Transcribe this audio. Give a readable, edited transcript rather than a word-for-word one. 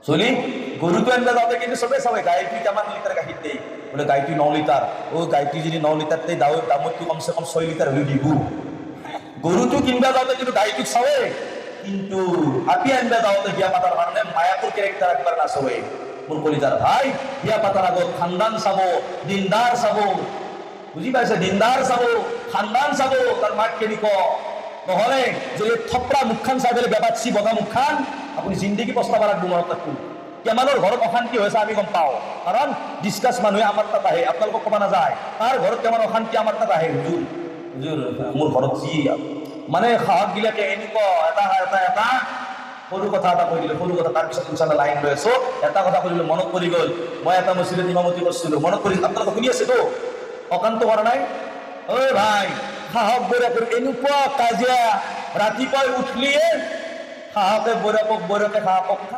চলি গরু তো আনবে যাতে কিন্তু সবে সবাই গাই তুই কেমন লিটার গাখীর দেই বলে গাই তুই 9 লিটার ও গাই তুই যদি 9 লিটার দেই দাম তুই কমসে কম 6 লিটার হলে দিব গরু তো কিনবে যাতে কিন্তু গাই তুই সবে কিন্তু আপনি আনবে যাতে বিয়া পাতার মানে মায়াপুর ক্যারেক্টার একবার না সবে মোর কলিজার ভাই বিয়া পাতার আগত খানদান চাবো দিনদার চাবো বুঝি পাইছে দিনদার চাবো খানদান চাবো তার মাক কেনিক নহলে যদি থপৰা মুখখান চাই পেলাই বেবাচি বগা মুখখান আপুনি জিন্দগী পস্তাব লাগিব মনত ৰাখোঁ কেমানৰ ঘৰত অশান্তি হৈছে আমি গম পাওঁ কাৰণ ডিছকাছ মানুহে আমাৰ তাত আহে আপোনালোকক ক'ব নাযায় তাৰ ঘৰত কেমান অশান্তি আমাৰ তাত আহে হুজুৰ হুজুৰ মোৰ ঘৰত যি মানে সাহসবিলাকে এনেকুৱা এটা এটা এটা সৰু কথা এটা কৈ দিলোঁ সৰু কথা তাৰপিছত ইনশাল্লাহ লাইন লৈ আছোঁ এটা কথা কৈ দিলোঁ মনত পৰি গ'ল মই এটা মছজিদত ইমামতি কৰিছিলোঁ মনত পৰি আপোনালোকে শুনি আছেতো অকান্ত কৰা নাই ঐ ভাই সাহস বৈৰাকৰ এনেকুৱা কাজিয়া ৰাতিপুৱাই উঠলিয়ে সাহসে বৈৰাকক বৈৰাকে সাহসক